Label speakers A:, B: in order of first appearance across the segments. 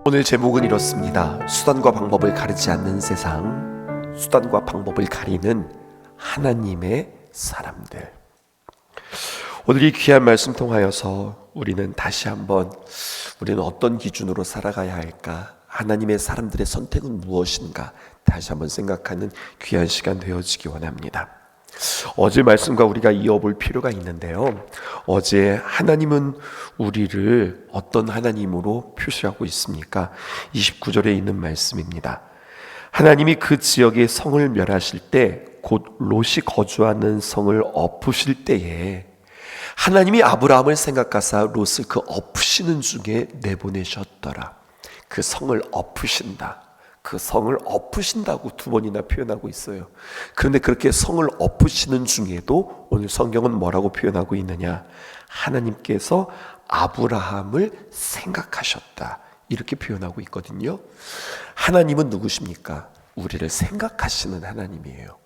A: 오늘 제목은 이렇습니다. 수단과 방법을 가리지 않는 세상, 수단과 방법을 가리는 하나님의 사람들. 오늘 이 귀한 말씀 통하여서 우리는 다시 한번 우리는 어떤 기준으로 살아가야 할까? 하나님의 사람들의 선택은 무엇인가? 다시 한번 생각하는 귀한 시간 되어지기 원합니다. 어제 말씀과 우리가 이어볼 필요가 있는데요. 어제 하나님은 우리를 어떤 하나님으로 표시하고 있습니까? 29절에 있는 말씀입니다. 하나님이 그 지역의 성을 멸하실 때, 곧 롯이 거주하는 성을 엎으실 때에 하나님이 아브라함을 생각하사 롯을 그 엎으시는 중에 내보내셨더라. 그 성을 엎으신다. 그 성을 엎으신다고 두 번이나 표현하고 있어요. 그런데 그렇게 성을 엎으시는 중에도 오늘 성경은 뭐라고 표현하고 있느냐? 하나님께서 아브라함을 생각하셨다. 이렇게 표현하고 있거든요. 하나님은 누구십니까? 우리를 생각하시는 하나님이에요.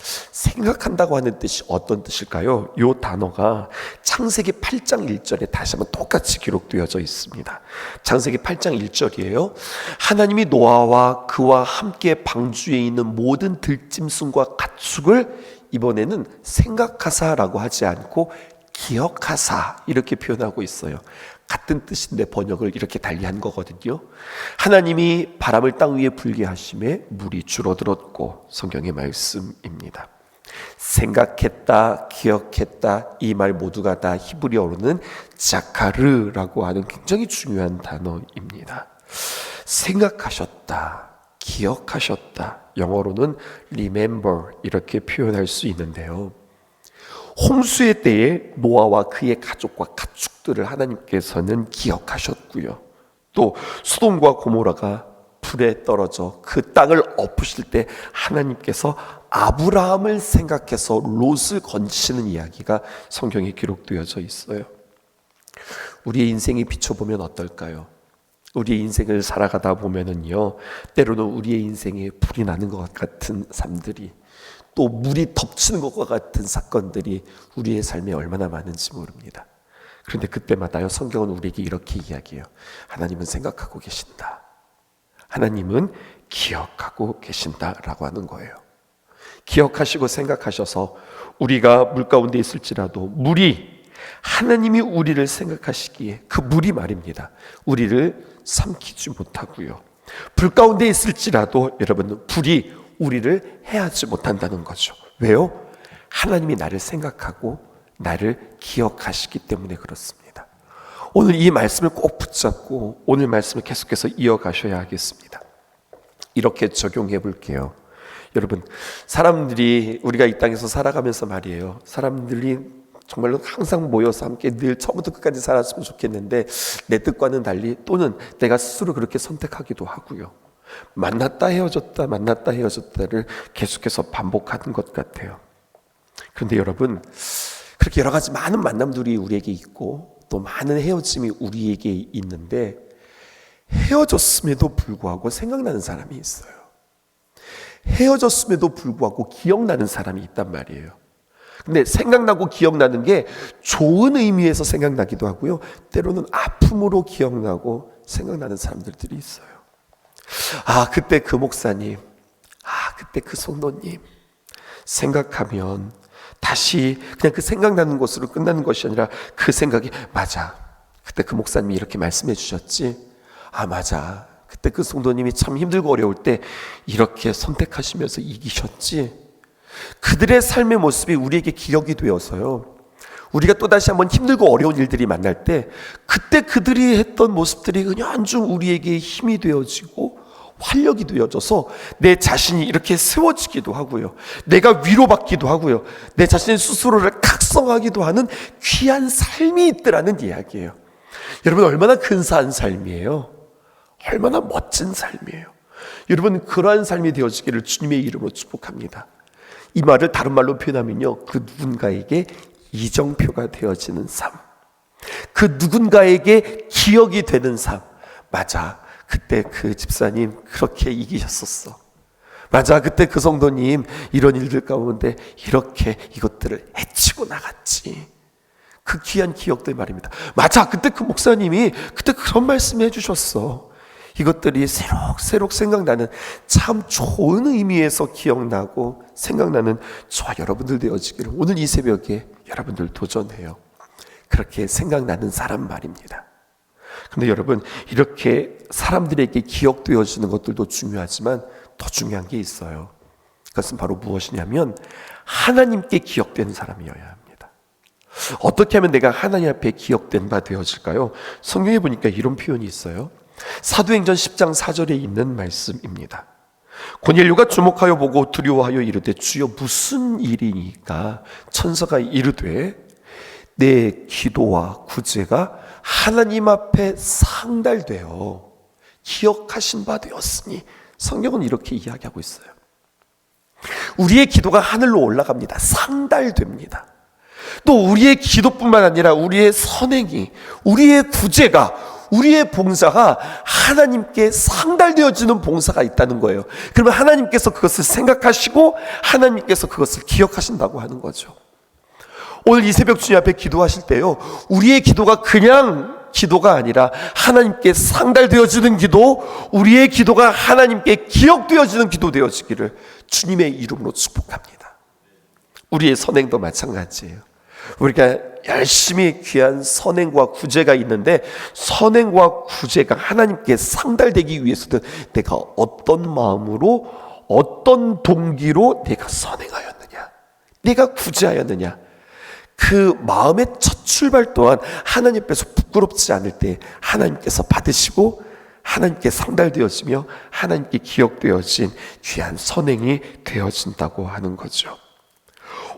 A: 생각한다고 하는 뜻이 어떤 뜻일까요? 이 단어가 창세기 8장 1절에 다시 한번 똑같이 기록되어져 있습니다. 창세기 8장 1절이에요. 하나님이 노아와 그와 함께 방주에 있는 모든 들짐승과 가축을 이번에는 생각하사라고 하지 않고 기억하사 이렇게 표현하고 있어요. 같은 뜻인데 번역을 이렇게 달리한 거거든요. 하나님이 바람을 땅 위에 불게 하심에 물이 줄어들었고, 성경의 말씀입니다. 생각했다, 기억했다, 이 말 모두가 다 히브리어로는 자카르라고 하는 굉장히 중요한 단어입니다. 생각하셨다, 기억하셨다, 영어로는 remember 이렇게 표현할 수 있는데요. 홍수의 때에 노아와 그의 가족과 가축들을 하나님께서는 기억하셨고요. 또 소돔과 고모라가 불에 떨어져 그 땅을 엎으실 때 하나님께서 아브라함을 생각해서 롯을 건지시는 이야기가 성경에 기록되어져 있어요. 우리의 인생에 비춰보면 어떨까요? 우리의 인생을 살아가다 보면은요, 때로는 우리의 인생에 불이 나는 것 같은 삶들이, 또 물이 덮치는 것과 같은 사건들이 우리의 삶에 얼마나 많은지 모릅니다. 그런데 그때마다요, 성경은 우리에게 이렇게 이야기해요. 하나님은 생각하고 계신다. 하나님은 기억하고 계신다라고 하는 거예요. 기억하시고 생각하셔서 우리가 물 가운데 있을지라도 물이, 하나님이 우리를 생각하시기에 그 물이 말입니다, 우리를 삼키지 못하고요. 불 가운데 있을지라도 여러분, 불이 우리를 해하지 못한다는 거죠. 왜요? 하나님이 나를 생각하고 나를 기억하시기 때문에 그렇습니다. 오늘 이 말씀을 꼭 붙잡고 오늘 말씀을 계속해서 이어가셔야 하겠습니다. 이렇게 적용해 볼게요. 여러분, 사람들이, 우리가 이 땅에서 살아가면서 말이에요, 사람들이 정말로 항상 모여서 함께 늘 처음부터 끝까지 살았으면 좋겠는데 내 뜻과는 달리, 또는 내가 스스로 그렇게 선택하기도 하고요. 만났다 헤어졌다, 만났다 헤어졌다를 계속해서 반복하는 것 같아요. 그런데 여러분, 그렇게 여러 가지 많은 만남들이 우리에게 있고 또 많은 헤어짐이 우리에게 있는데, 헤어졌음에도 불구하고 생각나는 사람이 있어요. 헤어졌음에도 불구하고 기억나는 사람이 있단 말이에요. 근데 생각나고 기억나는 게 좋은 의미에서 생각나기도 하고요, 때로는 아픔으로 기억나고 생각나는 사람들이 있어요. 아, 그때 그 목사님, 아, 그때 그 성도님 생각하면 다시 그냥 그 생각나는 것으로 끝나는 것이 아니라 그 생각이, 맞아, 그때 그 목사님이 이렇게 말씀해 주셨지, 아, 맞아, 그때 그 성도님이 참 힘들고 어려울 때 이렇게 선택하시면서 이기셨지. 그들의 삶의 모습이 우리에게 기억이 되어서요, 우리가 또다시 한번 힘들고 어려운 일들이 만날 때 그때 그들이 했던 모습들이 은연중 우리에게 힘이 되어지고 활력이 되어져서 내 자신이 이렇게 세워지기도 하고요, 내가 위로받기도 하고요, 내 자신의 스스로를 각성하기도 하는 귀한 삶이 있더라는 이야기예요. 여러분, 얼마나 근사한 삶이에요. 얼마나 멋진 삶이에요. 여러분, 그러한 삶이 되어지기를 주님의 이름으로 축복합니다. 이 말을 다른 말로 표현하면요, 그 누군가에게 이정표가 되어지는 삶, 그 누군가에게 기억이 되는 삶. 맞아, 그때 그 집사님 그렇게 이기셨었어. 맞아, 그때 그 성도님 이런 일들 가운데 이렇게 이것들을 헤치고 나갔지. 그 귀한 기억들 말입니다. 맞아, 그때 그 목사님이 그때 그런 말씀 해주셨어. 이것들이 새록새록 생각나는 참 좋은 의미에서 기억나고 생각나는 저와 여러분들 되어지기를 오늘 이 새벽에 여러분들 도전해요. 그렇게 생각나는 사람 말입니다. 근데 여러분, 이렇게 사람들에게 기억되어지는 것들도 중요하지만 더 중요한 게 있어요. 그것은 바로 무엇이냐면 하나님께 기억되는 사람이어야 합니다. 어떻게 하면 내가 하나님 앞에 기억된 바 되어질까요? 성경에 보니까 이런 표현이 있어요. 사도행전 10장 4절에 있는 말씀입니다. 고넬료가 주목하여 보고 두려워하여 이르되 주여 무슨 일이니까? 천사가 이르되 내 기도와 구제가 하나님 앞에 상달되어 기억하신 바 되었으니. 성경은 이렇게 이야기하고 있어요. 우리의 기도가 하늘로 올라갑니다. 상달됩니다. 또 우리의 기도뿐만 아니라 우리의 선행이, 우리의 구제가, 우리의 봉사가 하나님께 상달되어지는 봉사가 있다는 거예요. 그러면 하나님께서 그것을 생각하시고 하나님께서 그것을 기억하신다고 하는 거죠. 오늘 이 새벽 주님 앞에 기도하실 때요, 우리의 기도가 그냥 기도가 아니라 하나님께 상달되어지는 기도, 우리의 기도가 하나님께 기억되어지는 기도 되어지기를 주님의 이름으로 축복합니다. 우리의 선행도 마찬가지예요. 우리가 열심히 귀한 선행과 구제가 있는데 선행과 구제가 하나님께 상달되기 위해서는 내가 어떤 마음으로, 어떤 동기로 내가 선행하였느냐, 내가 구제하였느냐, 그 마음의 첫 출발 또한 하나님 앞에서 부끄럽지 않을 때 하나님께서 받으시고 하나님께 상달되어지며 하나님께 기억되어진 귀한 선행이 되어진다고 하는 거죠.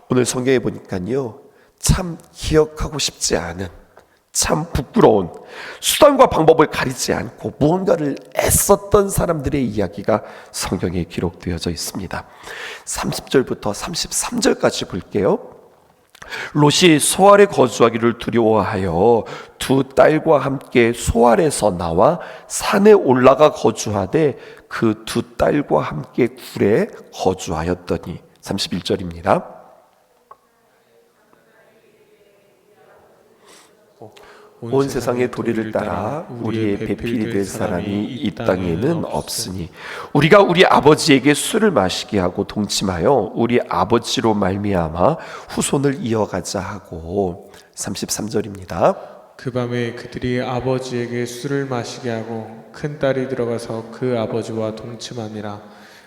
A: 오늘 성경에 보니까요, 참 기억하고 싶지 않은, 참 부끄러운, 수단과 방법을 가리지 않고 무언가를 애썼던 사람들의 이야기가 성경에 기록되어져 있습니다. 30절부터 33절까지 볼게요. 롯이 소알에 거주하기를 두려워하여 두 딸과 함께 소알에서 나와 산에 올라가 거주하되 그 두 딸과 함께 굴에 거주하였더니. 31절입니다. 온 세상의 도리를 따라 우리의 배필이 될 사람이 이 땅에는 없으니 우리가 우리 아버지에게 술을 마시게 하고 동침하여 우리 아버지로 말미암아 후손을 이어가자 하고. 33절입니다.
B: 그 밤에 그들이 아버지에게 술을 마시게 하고 큰 딸이 들어가서 그 아버지와 동침하니라.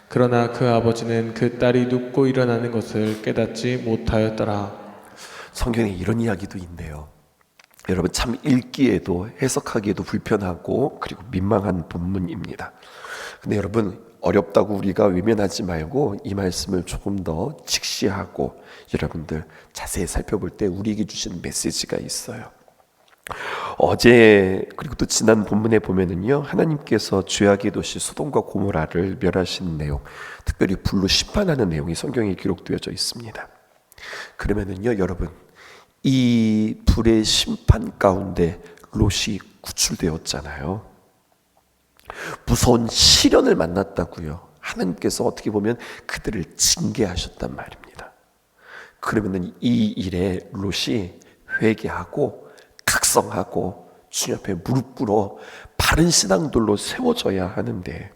B: 그러나 그 아버지는 그 딸이 눕고 일어나는 것을 깨닫지 못하였더라.
A: 성경에 이런 이야기도 있네요. 여러분, 참 읽기에도 해석하기에도 불편하고 그리고 민망한 본문입니다. 근데 여러분, 어렵다고 우리가 외면하지 말고 이 말씀을 조금 더 직시하고 여러분들 자세히 살펴볼 때 우리에게 주시는 메시지가 있어요. 어제 그리고 또 지난 본문에 보면은요, 하나님께서 죄악의 도시 소돔과 고모라를 멸하신 내용, 특별히 불로 심판하는 내용이 성경에 기록되어져 있습니다. 그러면은요, 여러분, 이 불의 심판 가운데 롯이 구출되었잖아요. 무서운 시련을 만났다고요. 하나님께서 어떻게 보면 그들을 징계하셨단 말입니다. 그러면은 이 일에 롯이 회개하고 각성하고 주님 앞에 무릎 꿇어 바른 신앙들로 세워져야 하는데,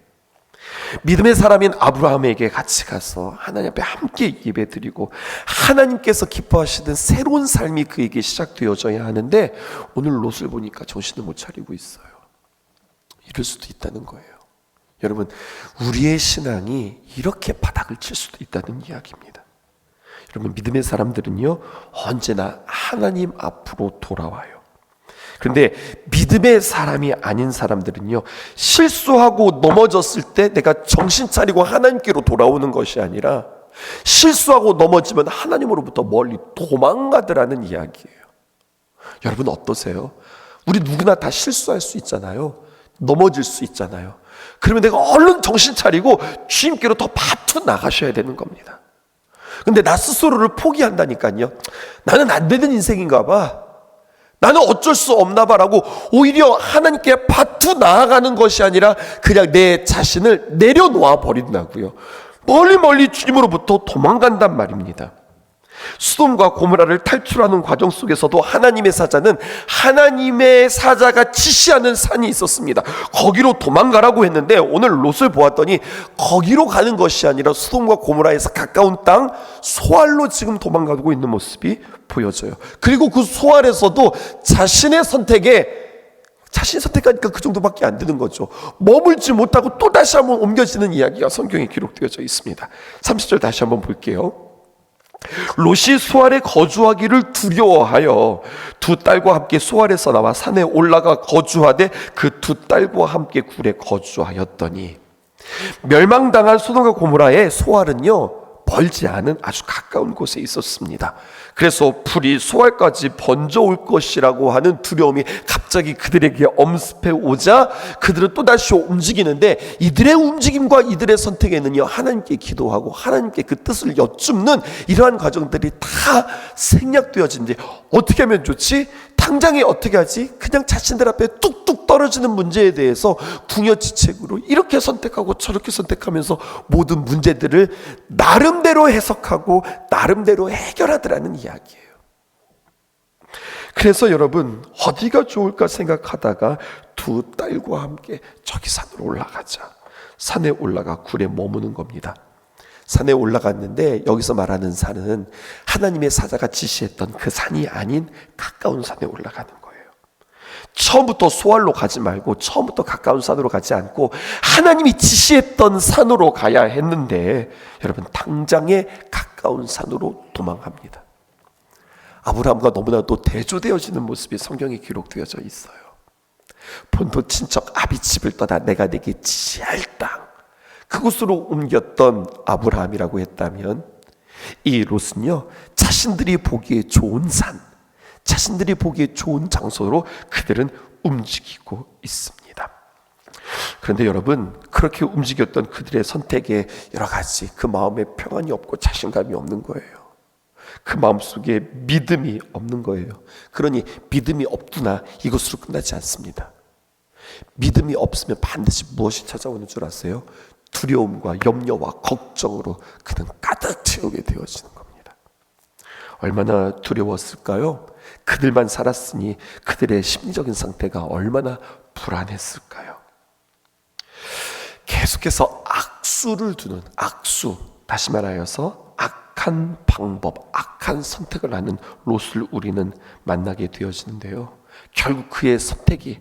A: 믿음의 사람인 아브라함에게 같이 가서 하나님 앞에 함께 예배드리고 하나님께서 기뻐하시는 새로운 삶이 그에게 시작되어져야 하는데, 오늘 롯을 보니까 정신을 못 차리고 있어요. 이럴 수도 있다는 거예요. 여러분, 우리의 신앙이 이렇게 바닥을 칠 수도 있다는 이야기입니다. 여러분, 믿음의 사람들은요, 언제나 하나님 앞으로 돌아와요. 그런데 믿음의 사람이 아닌 사람들은요, 실수하고 넘어졌을 때 내가 정신 차리고 하나님께로 돌아오는 것이 아니라 실수하고 넘어지면 하나님으로부터 멀리 도망가더라는 이야기예요. 여러분 어떠세요? 우리 누구나 다 실수할 수 있잖아요. 넘어질 수 있잖아요. 그러면 내가 얼른 정신 차리고 주님께로 더 바투 나가셔야 되는 겁니다. 근데 나 스스로를 포기한다니까요. 나는 안 되는 인생인가 봐, 나는 어쩔 수 없나 봐라고 오히려 하나님께 바투 나아가는 것이 아니라 그냥 내 자신을 내려놓아 버린다고요. 멀리 주님으로부터 도망간단 말입니다. 소돔과 고모라를 탈출하는 과정 속에서도 하나님의 사자는 하나님의 사자가 지시하는 산이 있었습니다. 거기로 도망가라고 했는데 오늘 롯을 보았더니 거기로 가는 것이 아니라 소돔과 고모라에서 가까운 땅 소알로 지금 도망가고 있는 모습이 보여져요. 그리고 그 소알에서도 자신의 선택하니까 그 정도밖에 안 되는 거죠. 머물지 못하고 또 다시 한번 옮겨지는 이야기가 성경에 기록되어져 있습니다. 30절 다시 한번 볼게요. 롯이 소알에 거주하기를 두려워하여 두 딸과 함께 소알에서 나와 산에 올라가 거주하되 그 두 딸과 함께 굴에 거주하였더니, 멸망당한 소돔과 고모라의 소알은요 멀지 않은 아주 가까운 곳에 있었습니다. 그래서 불이 소알까지 번져올 것이라고 하는 두려움이 갑자기 그들에게 엄습해 오자 그들은 또다시 움직이는데, 이들의 움직임과 이들의 선택에는요 하나님께 기도하고 하나님께 그 뜻을 여쭙는 이러한 과정들이 다 생략되어진지, 어떻게 하면 좋지? 당장에 어떻게 하지? 그냥 자신들 앞에 뚝뚝 떨어지는 문제에 대해서 궁여지책으로 이렇게 선택하고 저렇게 선택하면서 모든 문제들을 나름대로 해석하고 나름대로 해결하더라는 이야기예요. 그래서 여러분, 어디가 좋을까 생각하다가 두 딸과 함께 저기 산으로 올라가자. 산에 올라가 굴에 머무는 겁니다. 산에 올라갔는데 여기서 말하는 산은 하나님의 사자가 지시했던 그 산이 아닌 가까운 산에 올라가는 거예요. 처음부터 소알로 가지 말고 처음부터 가까운 산으로 가지 않고 하나님이 지시했던 산으로 가야 했는데, 여러분 당장에 가까운 산으로 도망갑니다. 아브라함과 너무나도 대조되어지는 모습이 성경에 기록되어져 있어요. 본토 친척 아비 집을 떠나 내가 내게 지시할 땅, 그곳으로 옮겼던 아브라함이라고 했다면, 이 롯은요 자신들이 보기에 좋은 산, 자신들이 보기에 좋은 장소로 그들은 움직이고 있습니다. 그런데 여러분, 그렇게 움직였던 그들의 선택에 여러 가지 그 마음에 평안이 없고 자신감이 없는 거예요. 그 마음속에 믿음이 없는 거예요. 그러니 믿음이 없구나 이것으로 끝나지 않습니다. 믿음이 없으면 반드시 무엇이 찾아오는 줄 아세요? 두려움과 염려와 걱정으로 그는 가득 채우게 되어지는 겁니다. 얼마나 두려웠을까요? 그들만 살았으니 그들의 심리적인 상태가 얼마나 불안했을까요? 계속해서 악수를 두는, 악수, 다시 말하여서 악한 방법, 악한 선택을 하는 롯을 우리는 만나게 되어지는데요, 결국 그의 선택이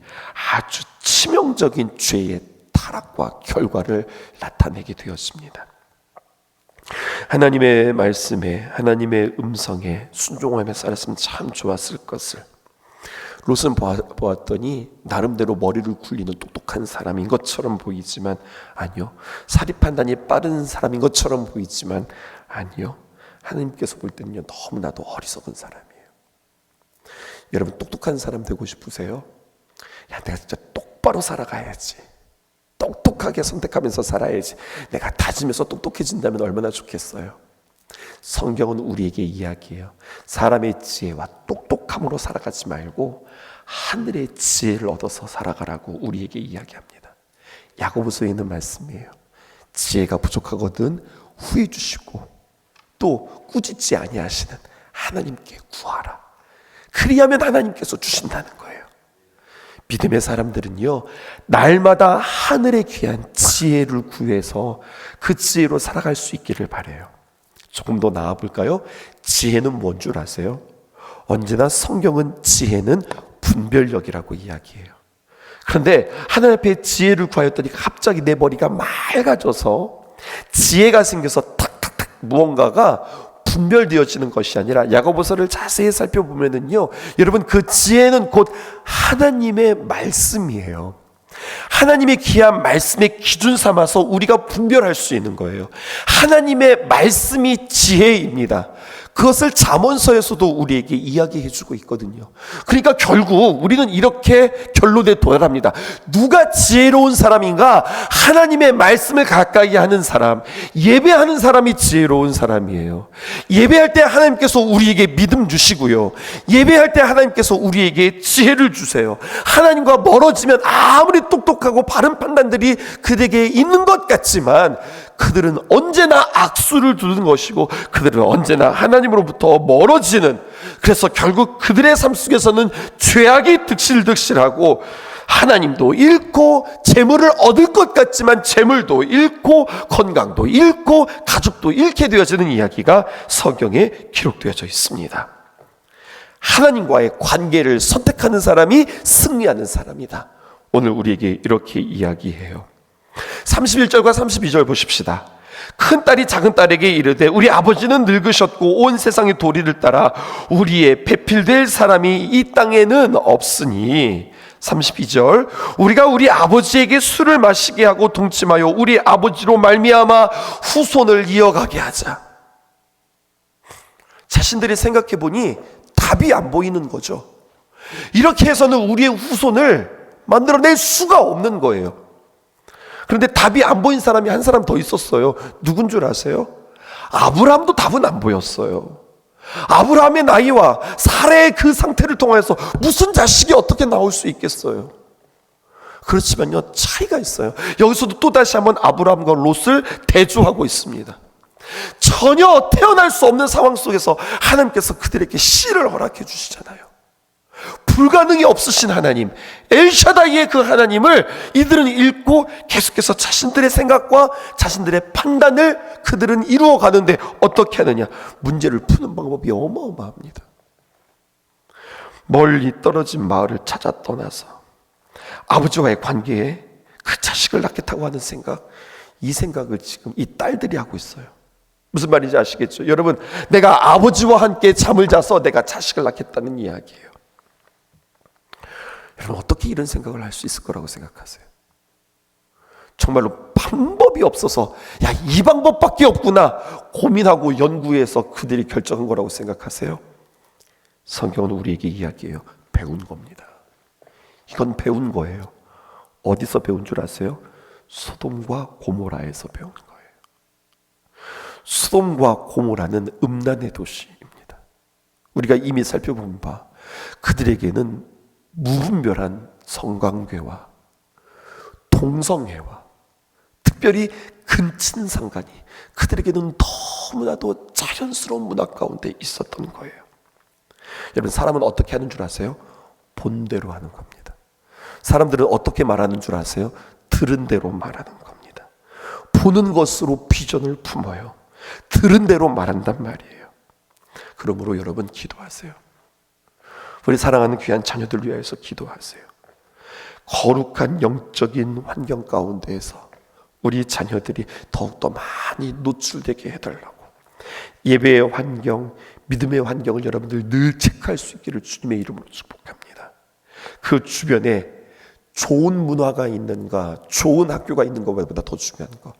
A: 아주 치명적인 죄의 타락과 결과를 나타내게 되었습니다. 하나님의 말씀에, 하나님의 음성에 순종하며 살았으면 참 좋았을 것을 롯은 보았더니 나름대로 머리를 굴리는 똑똑한 사람인 것처럼 보이지만 아니요, 사리 판단이 빠른 사람인 것처럼 보이지만 아니요, 하나님께서 볼 때는요 너무나도 어리석은 사람이에요. 여러분, 똑똑한 사람 되고 싶으세요? 야, 내가 진짜 똑바로 살아가야지, 똑똑하게 선택하면서 살아야지, 내가 다짐해서 똑똑해진다면 얼마나 좋겠어요. 성경은 우리에게 이야기해요. 사람의 지혜와 똑똑함으로 살아가지 말고 하늘의 지혜를 얻어서 살아가라고 우리에게 이야기합니다. 야고보서에 있는 말씀이에요. 지혜가 부족하거든 후해 주시고 또 꾸짖지 아니하시는 하나님께 구하라. 그리하면 하나님께서 주신다는 거예요. 믿음의 사람들은요 날마다 하늘의 귀한 지혜를 구해서 그 지혜로 살아갈 수 있기를 바라요. 조금 더 나아 볼까요? 지혜는 뭔 줄 아세요? 언제나 성경은 지혜는 분별력이라고 이야기해요. 그런데 하나님 앞에 지혜를 구하였더니 갑자기 내 머리가 맑아져서 지혜가 생겨서 탁탁탁 무언가가 분별되어지는 것이 아니라, 야고보서를 자세히 살펴보면은요 여러분, 그 지혜는 곧 하나님의 말씀이에요. 하나님의 귀한 말씀의 기준 삼아서 우리가 분별할 수 있는 거예요. 하나님의 말씀이 지혜입니다. 그것을 잠언서에서도 우리에게 이야기해 주고 있거든요. 그러니까 결국 우리는 이렇게 결론에 도달합니다. 누가 지혜로운 사람인가? 하나님의 말씀을 가까이 하는 사람, 예배하는 사람이 지혜로운 사람이에요. 예배할 때 하나님께서 우리에게 믿음 주시고요, 예배할 때 하나님께서 우리에게 지혜를 주세요. 하나님과 멀어지면 아무리 똑똑하고 바른 판단들이 그에게 있는 것 같지만 그들은 언제나 악수를 두는 것이고 그들은 언제나 하나님으로부터 멀어지는, 그래서 결국 그들의 삶 속에서는 죄악이 득실득실하고 하나님도 잃고 재물을 얻을 것 같지만 재물도 잃고 건강도 잃고 가족도 잃게 되어지는 이야기가 성경에 기록되어져 있습니다. 하나님과의 관계를 선택하는 사람이 승리하는 사람이다. 오늘 우리에게 이렇게 이야기해요. 31절과 32절 보십시다. 큰 딸이 작은 딸에게 이르되 우리 아버지는 늙으셨고 온 세상의 도리를 따라 우리의 배필될 사람이 이 땅에는 없으니, 32절, 우리가 우리 아버지에게 술을 마시게 하고 동침하여 우리 아버지로 말미암아 후손을 이어가게 하자. 자신들이 생각해 보니 답이 안 보이는 거죠. 이렇게 해서는 우리의 후손을 만들어낼 수가 없는 거예요. 그런데 답이 안 보인 사람이 한 사람 더 있었어요. 누군 줄 아세요? 아브라함도 답은 안 보였어요. 아브라함의 나이와 사례의 그 상태를 통해서 무슨 자식이 어떻게 나올 수 있겠어요? 그렇지만요, 차이가 있어요. 여기서도 또다시 한번 아브라함과 롯을 대조하고 있습니다. 전혀 태어날 수 없는 상황 속에서 하나님께서 그들에게 씨를 허락해 주시잖아요. 불가능이 없으신 하나님, 엘샤다이의 그 하나님을 이들은 잃고 계속해서 자신들의 생각과 자신들의 판단을 그들은 이루어 가는데 어떻게 하느냐? 문제를 푸는 방법이 어마어마합니다. 멀리 떨어진 마을을 찾아 떠나서 아버지와의 관계에 그 자식을 낳겠다고 하는 생각, 이 생각을 지금 이 딸들이 하고 있어요. 무슨 말인지 아시겠죠? 여러분, 내가 아버지와 함께 잠을 자서 내가 자식을 낳겠다는 이야기예요. 여러분, 어떻게 이런 생각을 할 수 있을 거라고 생각하세요? 정말로 방법이 없어서 야, 이 방법밖에 없구나 고민하고 연구해서 그들이 결정한 거라고 생각하세요? 성경은 우리에게 이야기해요. 배운 겁니다. 이건 배운 거예요. 어디서 배운 줄 아세요? 소돔과 고모라에서 배운 거예요. 소돔과 고모라는 음란의 도시입니다. 우리가 이미 살펴본 바 그들에게는 무분별한 성관계와 동성애와 특별히 근친상간이 그들에게는 너무나도 자연스러운 문화 가운데 있었던 거예요. 여러분, 사람은 어떻게 하는 줄 아세요? 본대로 하는 겁니다. 사람들은 어떻게 말하는 줄 아세요? 들은 대로 말하는 겁니다. 보는 것으로 비전을 품어요. 들은 대로 말한단 말이에요. 그러므로 여러분, 기도하세요. 우리 사랑하는 귀한 자녀들 위하여서 기도하세요. 거룩한 영적인 환경 가운데에서 우리 자녀들이 더욱더 많이 노출되게 해달라고, 예배의 환경, 믿음의 환경을 여러분들 늘 체크할 수 있기를 주님의 이름으로 축복합니다. 그 주변에 좋은 문화가 있는가, 좋은 학교가 있는 것보다 더 중요한 거,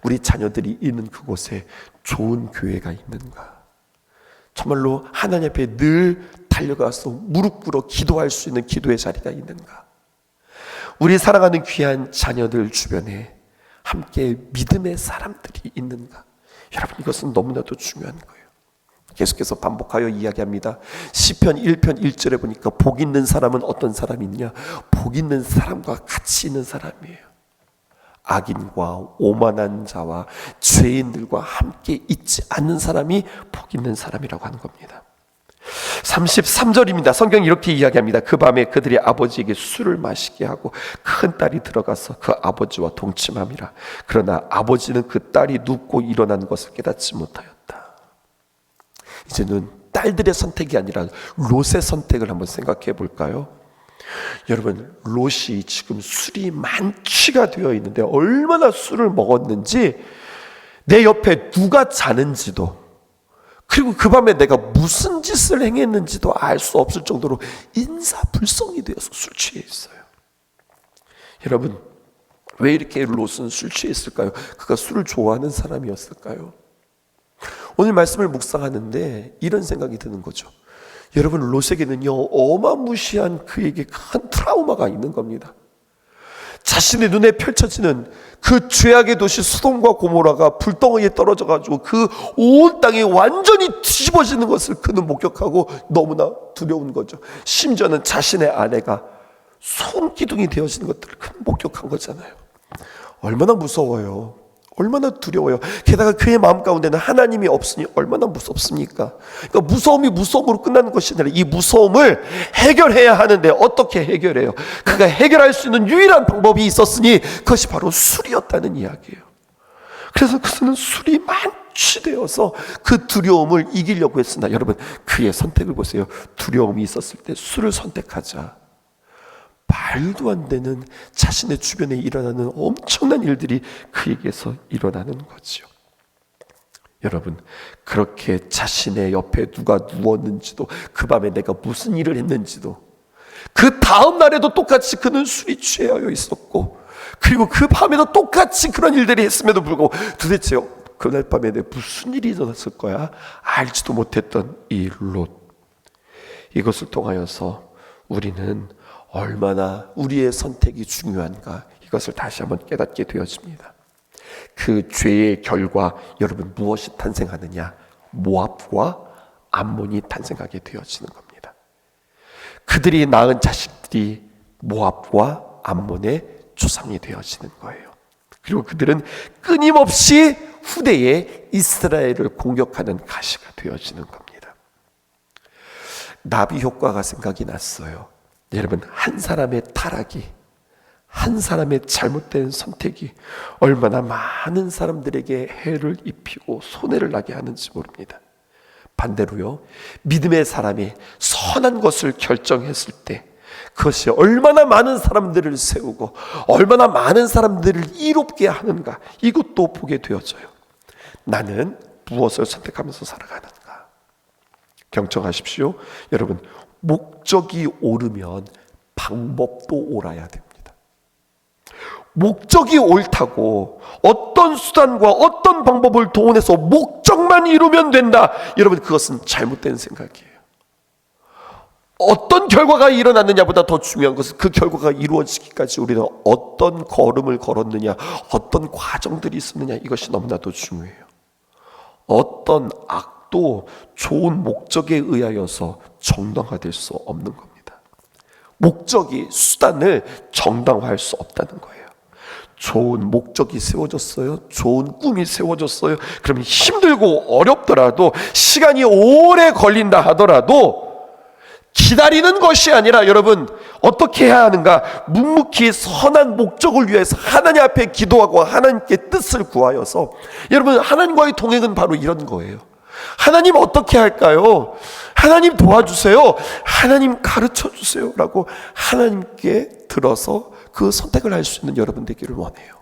A: 우리 자녀들이 있는 그곳에 좋은 교회가 있는가, 정말로 하나님 앞에 늘 달려가서 무릎 꿇어 기도할 수 있는 기도의 자리가 있는가, 우리 사랑하는 귀한 자녀들 주변에 함께 믿음의 사람들이 있는가. 여러분, 이것은 너무나도 중요한 거예요. 계속해서 반복하여 이야기합니다. 시편 1편 1절에 보니까 복 있는 사람은 어떤 사람이 있냐? 복 있는 사람과 같이 있는 사람이에요. 악인과 오만한 자와 죄인들과 함께 있지 않는 사람이 복 있는 사람이라고 하는 겁니다. 33절입니다. 성경이 이렇게 이야기합니다. 그 밤에 그들이 아버지에게 술을 마시게 하고 큰 딸이 들어가서 그 아버지와 동침함이라. 그러나 아버지는 그 딸이 눕고 일어난 것을 깨닫지 못하였다. 이제는 딸들의 선택이 아니라 롯의 선택을 한번 생각해 볼까요? 여러분, 롯이 지금 술이 만취가 되어 있는데 얼마나 술을 먹었는지, 내 옆에 누가 자는지도, 그리고 그 밤에 내가 무슨 짓을 행했는지도 알 수 없을 정도로 인사불성이 되어서 술 취해 있어요. 여러분, 왜 이렇게 롯은 술 취해 있을까요? 그가 술을 좋아하는 사람이었을까요? 오늘 말씀을 묵상하는데 이런 생각이 드는 거죠. 여러분, 롯에게는요, 어마무시한 그에게 큰 트라우마가 있는 겁니다. 자신의 눈에 펼쳐지는 그 죄악의 도시 소돔과 고모라가 불덩어리에 떨어져가지고 그 온 땅이 완전히 뒤집어지는 것을 그는 목격하고 너무나 두려운 거죠. 심지어는 자신의 아내가 손기둥이 되어지는 것들을 그는 목격한 거잖아요. 얼마나 무서워요. 얼마나 두려워요. 게다가 그의 마음 가운데는 하나님이 없으니 얼마나 무섭습니까? 그러니까 무서움이 무서움으로 끝나는 것이 아니라 이 무서움을 해결해야 하는데 어떻게 해결해요? 그가 해결할 수 있는 유일한 방법이 있었으니 그것이 바로 술이었다는 이야기예요. 그래서 그는 술이 만취되어서 그 두려움을 이기려고 했으나 여러분, 그의 선택을 보세요. 두려움이 있었을 때 술을 선택하자. 말도 안 되는 자신의 주변에 일어나는 엄청난 일들이 그에게서 일어나는 거죠. 여러분, 그렇게 자신의 옆에 누가 누웠는지도, 그 밤에 내가 무슨 일을 했는지도, 그 다음 날에도 똑같이 그는 술이 취하여 있었고, 그리고 그 밤에도 똑같이 그런 일들이 했음에도 불구하고 도대체 그날 밤에 내 무슨 일이 일어났을 거야? 알지도 못했던 이 롯. 이것을 통하여서 우리는 얼마나 우리의 선택이 중요한가, 이것을 다시 한번 깨닫게 되어집니다. 그 죄의 결과, 여러분, 무엇이 탄생하느냐? 모압과 암몬이 탄생하게 되어지는 겁니다. 그들이 낳은 자식들이 모압과 암몬의 조상이 되어지는 거예요. 그리고 그들은 끊임없이 후대에 이스라엘을 공격하는 가시가 되어지는 겁니다. 나비 효과가 생각이 났어요. 여러분, 한 사람의 타락이, 한 사람의 잘못된 선택이 얼마나 많은 사람들에게 해를 입히고 손해를 나게 하는지 모릅니다. 반대로요, 믿음의 사람이 선한 것을 결정했을 때 그것이 얼마나 많은 사람들을 세우고 얼마나 많은 사람들을 이롭게 하는가, 이것도 보게 되어져요. 나는 무엇을 선택하면서 살아가는가. 경청하십시오. 여러분, 목적이 옳으면 방법도 옳아야 됩니다. 목적이 옳다고 어떤 수단과 어떤 방법을 동원해서 목적만 이루면 된다, 여러분, 그것은 잘못된 생각이에요. 어떤 결과가 일어났느냐보다 더 중요한 것은 그 결과가 이루어지기까지 우리는 어떤 걸음을 걸었느냐, 어떤 과정들이 있었느냐, 이것이 너무나도 중요해요. 어떤 악도 좋은 목적에 의하여서 정당화될 수 없는 겁니다. 목적이 수단을 정당화할 수 없다는 거예요. 좋은 목적이 세워졌어요. 좋은 꿈이 세워졌어요. 그러면 힘들고 어렵더라도, 시간이 오래 걸린다 하더라도 기다리는 것이 아니라, 여러분, 어떻게 해야 하는가? 묵묵히 선한 목적을 위해서 하나님 앞에 기도하고 하나님께 뜻을 구하여서, 여러분, 하나님과의 동행은 바로 이런 거예요. 하나님 어떻게 할까요? 하나님 도와주세요. 하나님 가르쳐 주세요. 라고 하나님께 들어서 그 선택을 할 수 있는 여러분 되기를 원해요.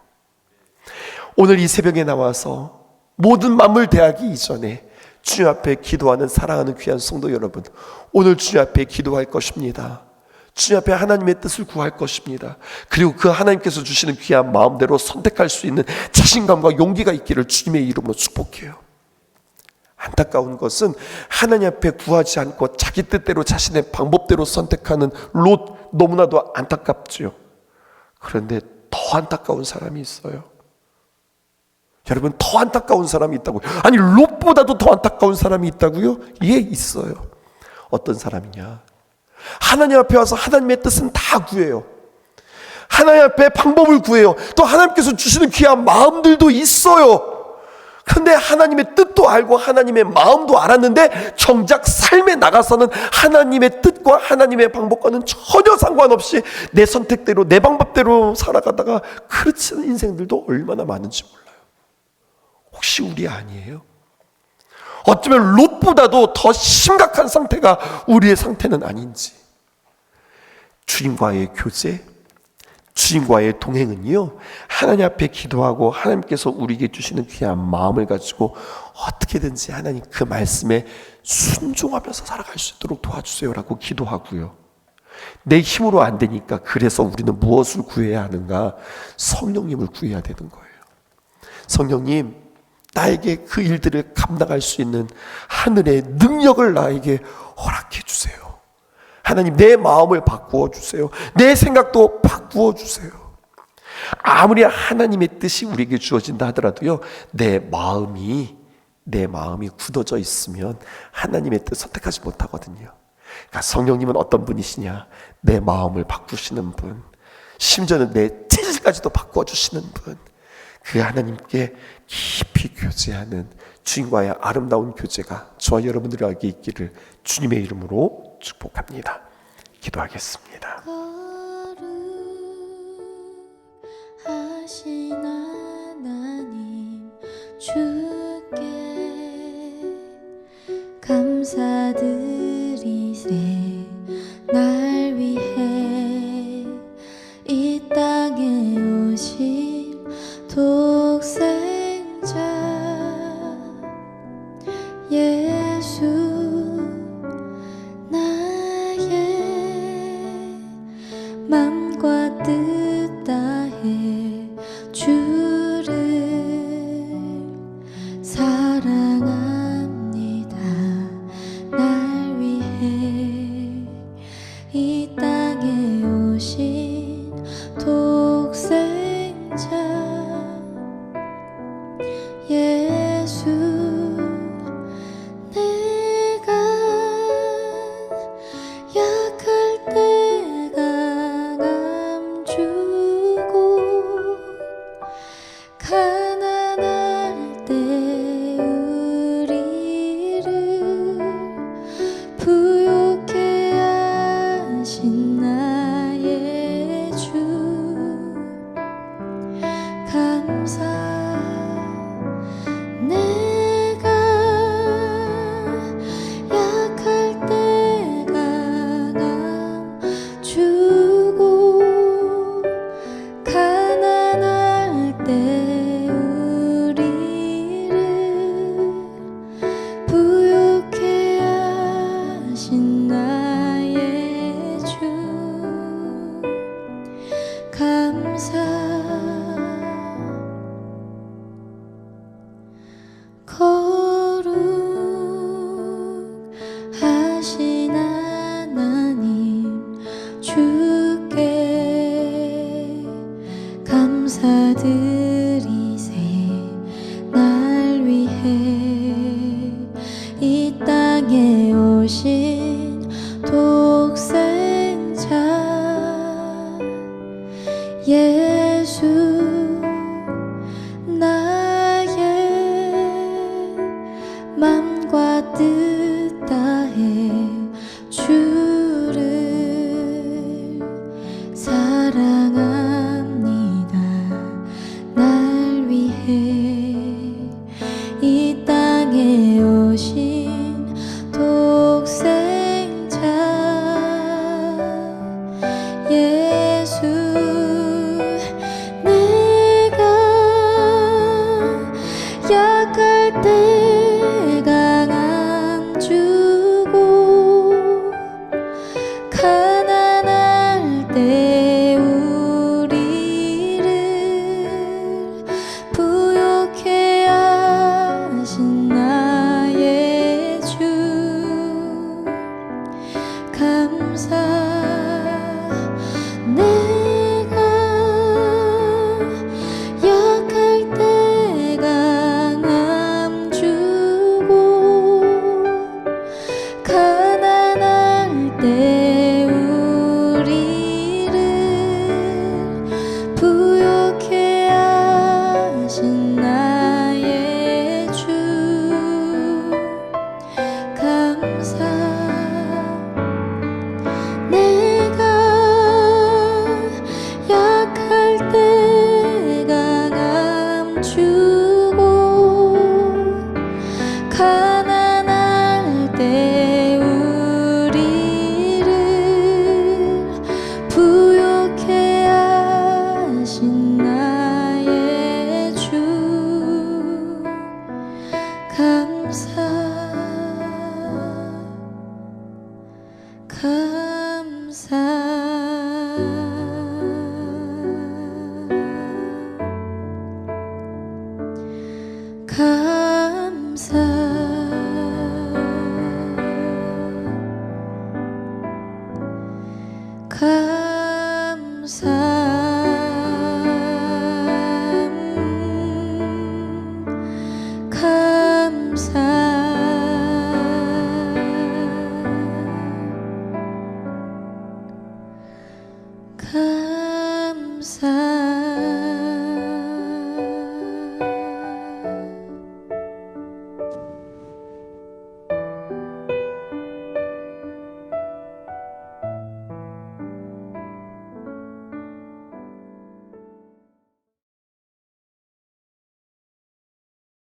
A: 오늘 이 새벽에 나와서 모든 만물 대하기 이전에 주님 앞에 기도하는 사랑하는 귀한 성도 여러분, 오늘 주님 앞에 기도할 것입니다. 주님 앞에 하나님의 뜻을 구할 것입니다. 그리고 그 하나님께서 주시는 귀한 마음대로 선택할 수 있는 자신감과 용기가 있기를 주님의 이름으로 축복해요. 안타까운 것은 하나님 앞에 구하지 않고 자기 뜻대로 자신의 방법대로 선택하는 롯, 너무나도 안타깝죠. 그런데 더 안타까운 사람이 있어요. 여러분, 더 안타까운 사람이 있다고요? 아니, 롯보다도 더 안타까운 사람이 있다고요? 예, 있어요. 어떤 사람이냐? 하나님 앞에 와서 하나님의 뜻은 다 구해요. 하나님 앞에 방법을 구해요. 또 하나님께서 주시는 귀한 마음들도 있어요. 그런데 하나님의 뜻도 알고 하나님의 마음도 알았는데 정작 삶에 나가서는 하나님의 뜻과 하나님의 방법과는 전혀 상관없이 내 선택대로, 내 방법대로 살아가다가 그르치는 인생들도 얼마나 많은지 몰라요. 혹시 우리 아니에요? 어쩌면 롯보다도 더 심각한 상태가 우리의 상태는 아닌지. 주님과의 교제, 주님과의 동행은요, 하나님 앞에 기도하고 하나님께서 우리에게 주시는 귀한 마음을 가지고 어떻게든지 하나님 그 말씀에 순종하면서 살아갈 수 있도록 도와주세요라고 기도하고요. 내 힘으로 안 되니까 그래서 우리는 무엇을 구해야 하는가? 성령님을 구해야 되는 거예요. 성령님, 나에게 그 일들을 감당할 수 있는 하늘의 능력을 나에게 허락해 주세요. 하나님, 내 마음을 바꾸어 주세요. 내 생각도 바꾸어 주세요. 아무리 하나님의 뜻이 우리에게 주어진다 하더라도요, 내 마음이 굳어져 있으면 하나님의 뜻 선택하지 못하거든요. 그러니까 성령님은 어떤 분이시냐? 내 마음을 바꾸시는 분, 심지어는 내 체질까지도 바꾸어 주시는 분. 그 하나님께 깊이 교제하는 주님과의 아름다운 교제가 저와 여러분들에게 있기를 주님의 이름으로 축복합니다. 기도하겠습니다.
C: 거룩하신 하나님 주께 감사드리세. 날 위해 이 땅에 오신 독생자 예수, 나의 맘과 뜻 다해 주를 사랑합니다. 날 위해 이 땅에 오신 독생자 예수, 내가 약할 때 강함 주고 가난할 때 우리를 부욕해 하신 나의 주 감사. 내가 약할 때 강함 주고 가난할 때 우리를 부욕해 하신 나의 주 감사. 거룩하신 하나님 주께 감사드리세. 날 위해 이 땅에 오신 독생자 예수, 나의 맘과 뜻 다해 주를 사랑합니다. 날 위해 이 땅에 오신 독생자 예수, 내가 약할 때 강함 주고 가난할 때 우리를 부욕해 하신 나의 주 감사. 내가 약할 때 강함 주고 가난할 때 우리를 부욕해 하신 나의 주 감사. 내가 약할 때 강함 주고 가난할 때 우리를 부욕해 하신 나의 주 감사. 감사. 감사. 감사. 감사.